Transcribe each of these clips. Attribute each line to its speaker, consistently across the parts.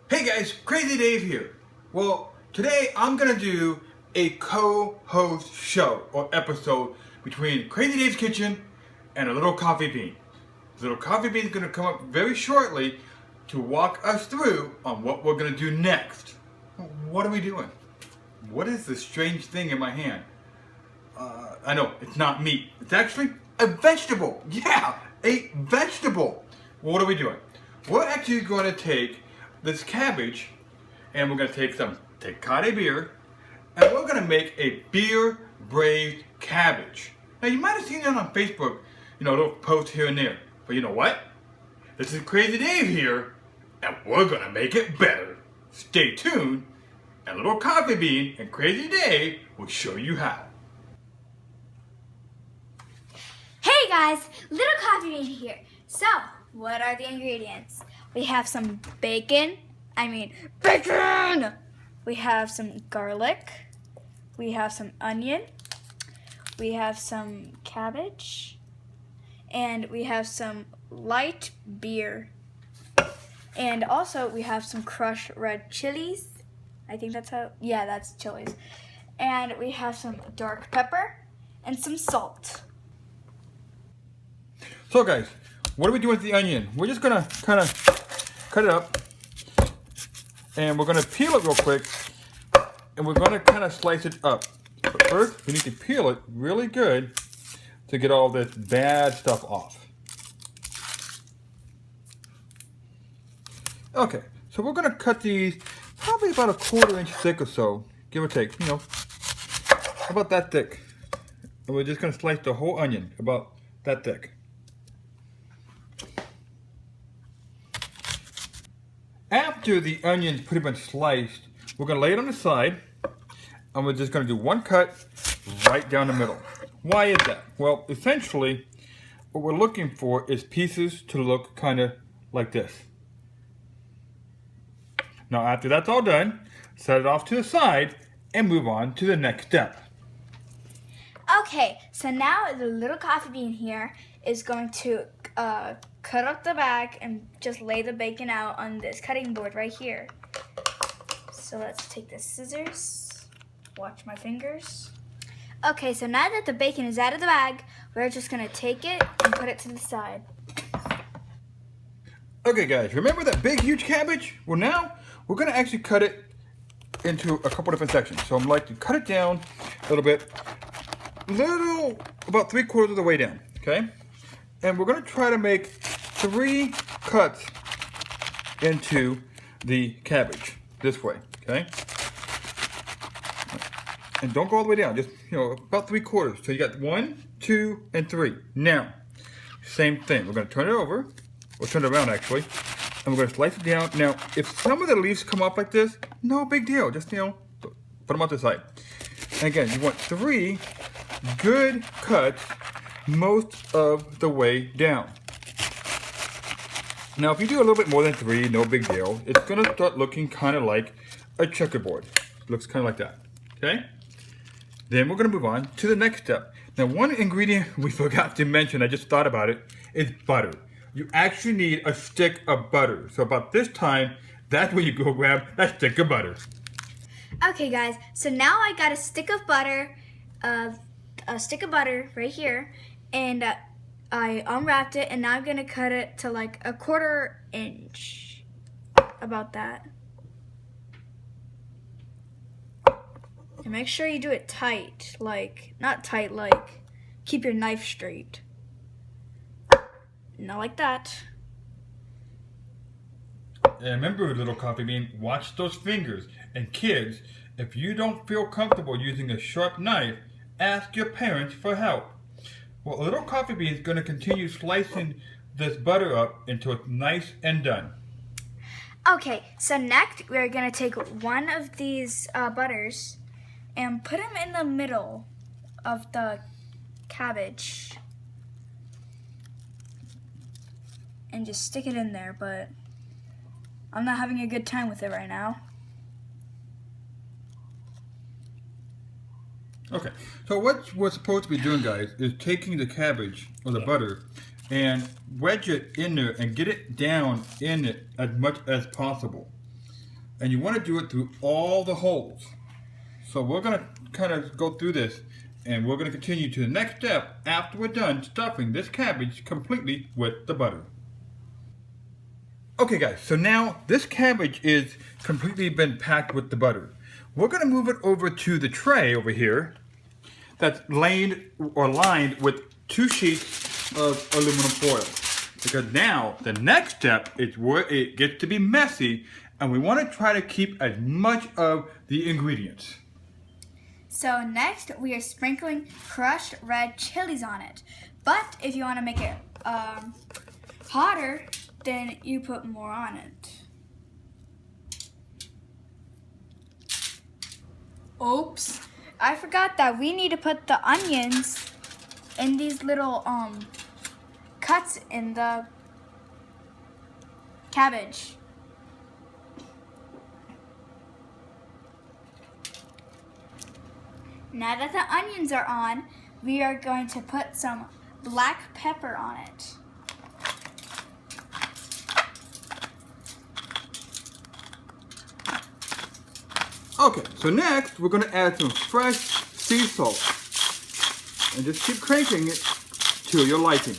Speaker 1: Hey guys, Crazy Dave here. Well, today I'm gonna do a co-host show or episode between Crazy Dave's Kitchen and a little coffee bean. The little coffee bean is gonna come up very shortly to walk us through on what we're gonna do next. What are we doing? What is this strange thing in my hand? I know, it's not meat. It's actually a vegetable. Yeah, a vegetable. What are we doing? We're actually going to take this cabbage and we're going to take some Tecate beer and we're going to make a beer braised cabbage. Now you might have seen that on Facebook, a little post here and there. But you know what? This is Crazy Dave here and we're going to make it better. Stay tuned and Little Coffee Bean and Crazy Dave will show you how.
Speaker 2: Hey guys, Little Coffee Bean here. So, what are the ingredients? We have some bacon. We have some garlic. We have some onion. We have some cabbage. And we have some light beer. And also we have some crushed red chilies. I think that's that's chilies. And we have some dark pepper and some salt.
Speaker 1: So guys, what are we doing with the onion? We're just gonna kind of cut it up and we're gonna peel it real quick and we're gonna kind of slice it up. But first, we need to peel it really good to get all this bad stuff off. Okay, so we're gonna cut these probably about a 1/4 inch thick or so, give or take, about that thick. And we're just gonna slice the whole onion about that thick. After the onion's pretty much sliced, we're going to lay it on the side, and we're just going to do one cut right down the middle. Why is that? Well, essentially, what we're looking for is pieces to look kind of like this. Now, after that's all done, set it off to the side and move on to the next step.
Speaker 2: Okay, so now the Little Coffee Bean here is going to cut up the bag and just lay the bacon out on this cutting board right here. So let's take the scissors. Watch my fingers. Okay, so now that the bacon is out of the bag, we're just going to take it and put it to the side.
Speaker 1: Okay guys, remember that big huge cabbage? Well now, we're going to actually cut it into a couple different sections. So I'm like to cut it down a little bit, about 3/4 of the way down, okay? And we're going to try to make 3 cuts into the cabbage this way, okay? And don't go all the way down, just, about 3/4. So you got 1, 2, and 3. Now, same thing. We're going to turn it over, or turn it around actually, and we're going to slice it down. Now, if some of the leaves come up like this, no big deal. Just, put them out the side. And again, you want 3 good cuts most of the way down. Now, if you do a little bit more than 3, no big deal. It's going to start looking kind of like a checkerboard. Looks kind of like that, okay? Then we're going to move on to the next step. Now, one ingredient we forgot to mention, I just thought about it, is butter. You actually need a stick of butter. So about this time, that's when you go grab that stick of butter.
Speaker 2: Okay guys, so now I got a stick of butter right here, and I unwrapped it, and now I'm gonna cut it to like a 1/4 inch, about that. And make sure you do it tight, not tight, keep your knife straight. Not like that.
Speaker 1: And remember, Little Coffee Bean, watch those fingers. And kids, if you don't feel comfortable using a sharp knife, ask your parents for help. Well, Little Coffee Bean is going to continue slicing this butter up until it's nice and done.
Speaker 2: Okay, so next we're going to take one of these butters and put them in the middle of the cabbage. And just stick it in there, but I'm not having a good time with it right now.
Speaker 1: Okay, so what we're supposed to be doing, guys, is taking the cabbage or the butter and wedge it in there and get it down in it as much as possible. and you want to do it through all the holes. So we're going to kind of go through this, and we're going to continue to the next step after we're done stuffing this cabbage completely with the butter. Okay guys, so now this cabbage is completely been packed with the butter. We're going to move it over to the tray over here that's lined with 2 sheets of aluminum foil. Because now the next step is where it gets to be messy, and we want to try to keep as much of the ingredients.
Speaker 2: So next we are sprinkling crushed red chilies on it. But if you want to make it hotter, then you put more on it. Oops, I forgot that we need to put the onions in these little cuts in the cabbage. Now that the onions are on, we are going to put some black pepper on it.
Speaker 1: Okay, so next we're going to add some fresh sea salt. And just keep cranking it to your liking.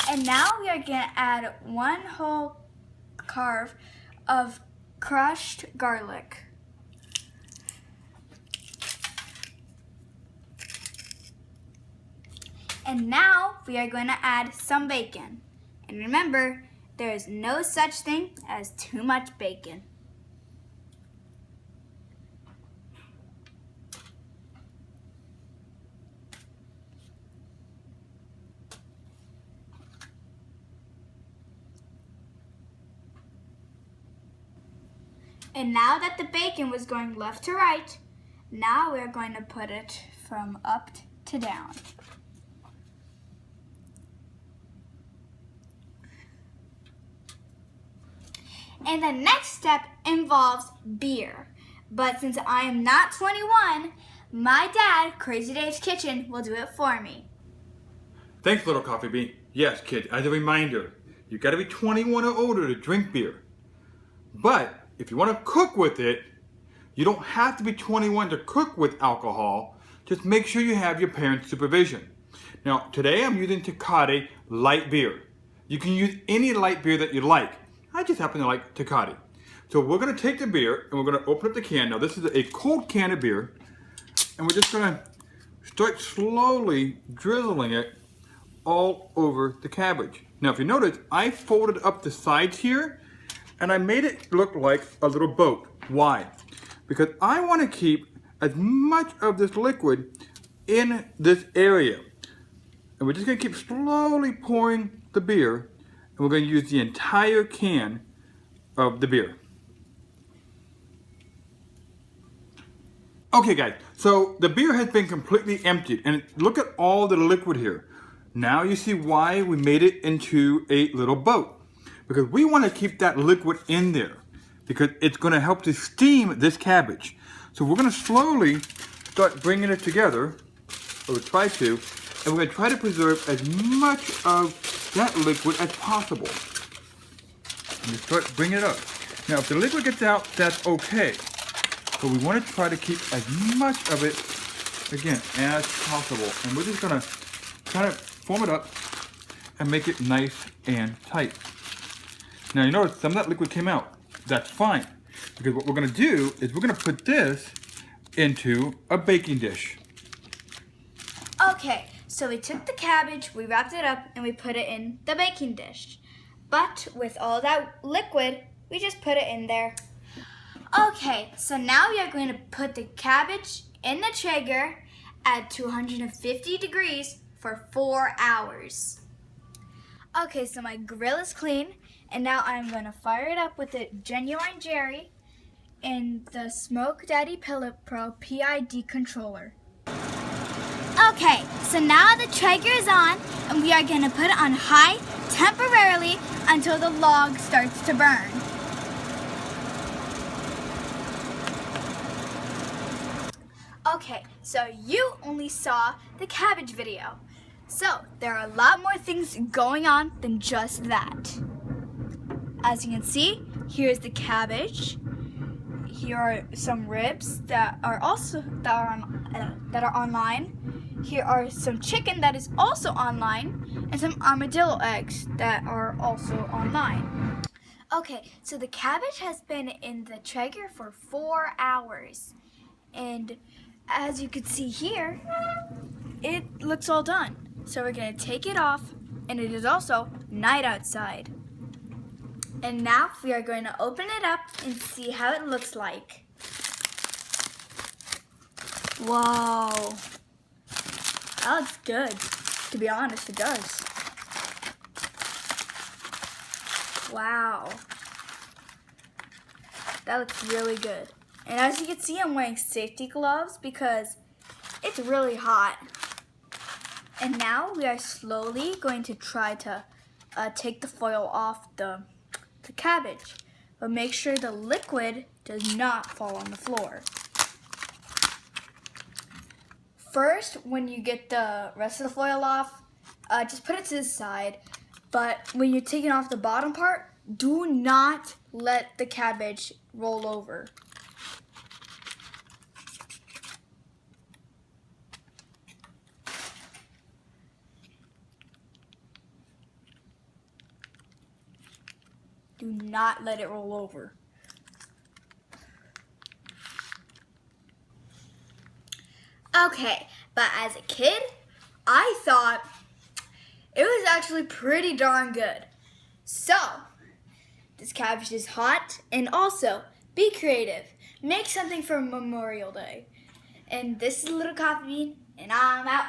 Speaker 2: And now we are going to add 1 whole clove of crushed garlic. And now we are going to add some bacon. And remember, there is no such thing as too much bacon. And now that the bacon was going left to right, now we're going to put it from up to down. And the next step involves beer. But since I am not 21, my dad, Crazy Dave's Kitchen, will do it for me.
Speaker 1: Thanks, little coffee bean. Yes, kids, as a reminder, you got to be 21 or older to drink beer. But if you want to cook with it, you don't have to be 21 to cook with alcohol. Just make sure you have your parents' supervision. Now, today I'm using Tecate light beer. You can use any light beer that you like. I just happen to like Tecate. So we're going to take the beer and we're going to open up the can. Now this is a cold can of beer. And we're just going to start slowly drizzling it all over the cabbage. Now if you notice, I folded up the sides here and I made it look like a little boat. Why? Because I want to keep as much of this liquid in this area. And we're just going to keep slowly pouring the beer. And we're going to use the entire can of the beer. Okay guys, so the beer has been completely emptied and look at all the liquid here. Now you see why we made it into a little boat. Because we want to keep that liquid in there because it's going to help to steam this cabbage. So we're going to slowly start bringing it together, or try to, and we're going to try to preserve as much of that liquid as possible. And you start bringing it up. Now if the liquid gets out, that's okay. But we want to try to keep as much of it, again, as possible. And we're just going to kind of form it up and make it nice and tight. Now you notice some of that liquid came out. That's fine. Because what we're going to do is we're going to put this into a baking dish.
Speaker 2: Okay, so we took the cabbage, we wrapped it up, and we put it in the baking dish. But with all that liquid, we just put it in there. Okay, so now we are going to put the cabbage in the Traeger at 250 degrees for 4 hours. Okay, so my grill is clean, and now I'm going to fire it up with the Genuine Jerry and the Smoke Daddy Pellet Pro PID controller. Okay, so now the Traeger is on, and we are going to put it on high temporarily until the log starts to burn. Okay, so you only saw the cabbage video. So there are a lot more things going on than just that. as you can see, here's the cabbage. Here are some ribs that are online. Here are some chicken that is also online, and some armadillo eggs that are also online. Okay, so the cabbage has been in the Traeger for 4 hours, and as you can see here, it looks all done. So we're gonna take it off, and it is also night outside. And now we are going to open it up and see how it looks like. Wow. That looks good. To be honest, it does. Wow. That looks really good. And as you can see, I'm wearing safety gloves because it's really hot. And now we are slowly going to try to take the foil off the cabbage, but make sure the liquid does not fall on the floor. First, when you get the rest of the foil off, just put it to the side, but when you're taking off the bottom part, do not let the cabbage roll over. Do not let it roll over. Okay, but as a kid, I thought it was actually pretty darn good. So, this cabbage is hot, and also, be creative. Make something for Memorial Day. And this is Little Coffee Bean, and I'm out.